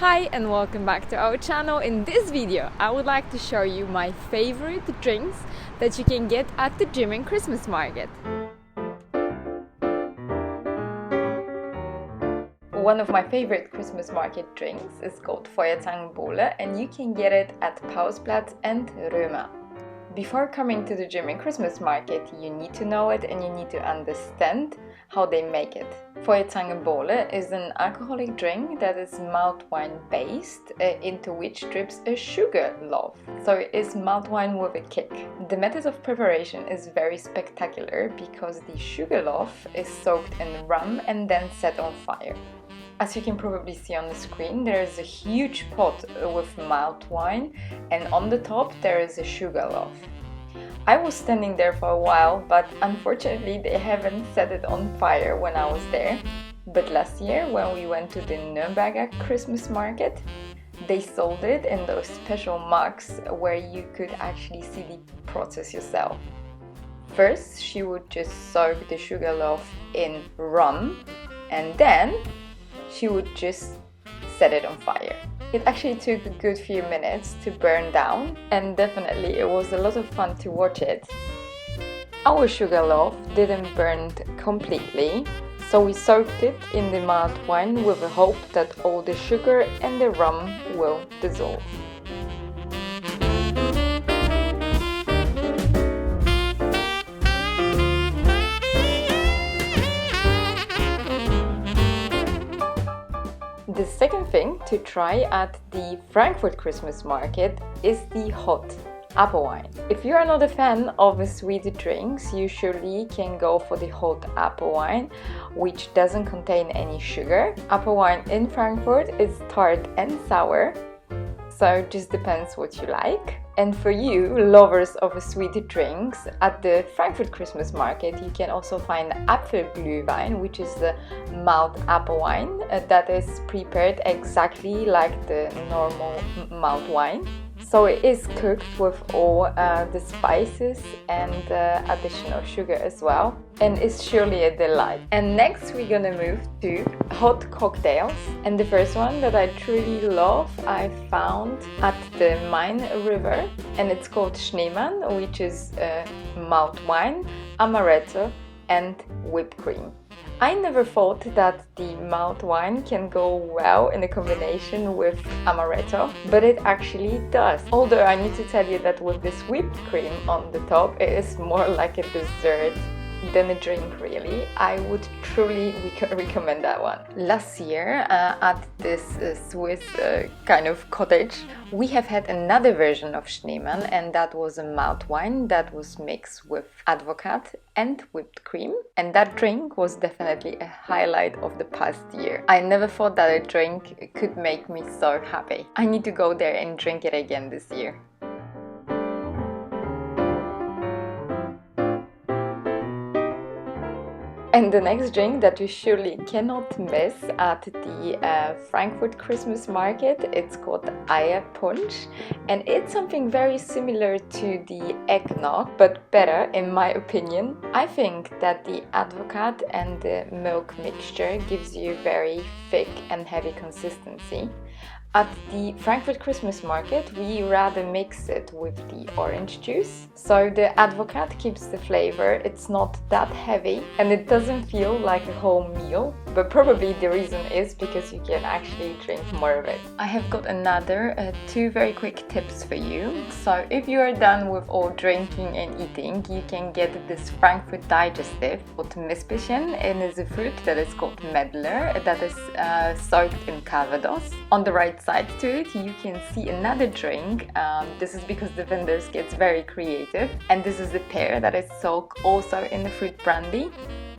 Hi and welcome back to our channel. In this video I would like to show you my favorite drinks that you can get at the German Christmas market. One of my favorite Christmas market drinks is called Feuerzangenbowle and you can get it at Pausplatz and Römer. Before coming to the German Christmas market, you need to know it and you need to understand how they make it. Feuerzangenbowle is an alcoholic drink that is malt wine based, into which drips a sugar loaf. So it is malt wine with a kick. The method of preparation is very spectacular because the sugar loaf is soaked in rum and then set on fire. As you can probably see on the screen, there is a huge pot with malt wine and on the top there is a sugar loaf. I was standing there for a while, but unfortunately they haven't set it on fire when I was there. But last year when we went to the Nürnberger Christmas market, they sold it in those special mugs where you could actually see the process yourself. First she would just soak the sugar loaf in rum and then she would just set it on fire. It actually took a good few minutes to burn down and definitely it was a lot of fun to watch it. Our sugar loaf didn't burn completely, so we soaked it in the malt wine with the hope that all the sugar and the rum will dissolve. The second thing to try at the Frankfurt Christmas market is the hot apple wine. If you are not a fan of sweet drinks, you surely can go for the hot apple wine, which doesn't contain any sugar. Apple wine in Frankfurt is tart and sour, so it just depends what you like. And for you, lovers of sweet drinks, at the Frankfurt Christmas market you can also find Apfelglühwein, which is the malt apple wine that is prepared exactly like the normal malt wine. So it is cooked with all the spices and additional sugar as well, and it's surely a delight. And next we're gonna move to hot cocktails, and the first one that I truly love I found at the Main River, and it's called Schneemann, which is malt wine, amaretto and whipped cream. I never thought that the malt wine can go well in a combination with amaretto, but it actually does. Although I need to tell you that with this whipped cream on the top, it is more like a dessert than a drink really. I would truly recommend that one. Last year at this Swiss kind of cottage, we have had another version of Schneemann, and that was a malt wine that was mixed with advocat and whipped cream, and that drink was definitely a highlight of the past year. I never thought that a drink could make me so happy. I need to go there and drink it again this year. And the next drink that you surely cannot miss at the Frankfurt Christmas market, it's called Eierpunsch, and it's something very similar to the eggnog, but better in my opinion. I think that the advocat and the milk mixture gives you very thick and heavy consistency. At the Frankfurt Christmas market, we rather mix it with the orange juice. So the advocat keeps the flavor, it's not that heavy and it doesn't feel like a whole meal, but probably the reason is because you can actually drink more of it. I have got another two very quick tips for you. So if you are done with all drinking and eating, you can get this Frankfurt digestive called Mispelchen, and is a fruit that is called Medlar that is soaked in Calvados. On the right side to it you can see another drink. This is because the vendors get very creative, and this is a pear that is soaked also in the fruit brandy.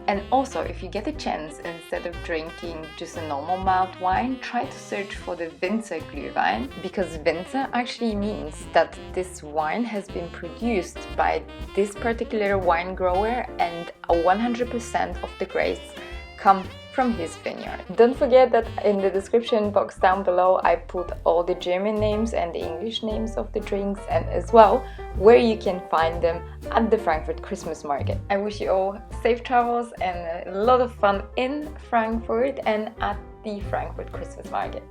And also, if you get a chance, instead of drinking just a normal malt wine, try to search for the Winzerglühwein, because Winzer actually means that this wine has been produced by this particular wine grower and 100% of the grapes come from his vineyard. Don't forget that in the description box down below I put all the German names and the English names of the drinks, and as well where you can find them at the Frankfurt Christmas market. I wish you all safe travels and a lot of fun in Frankfurt and at the Frankfurt Christmas market.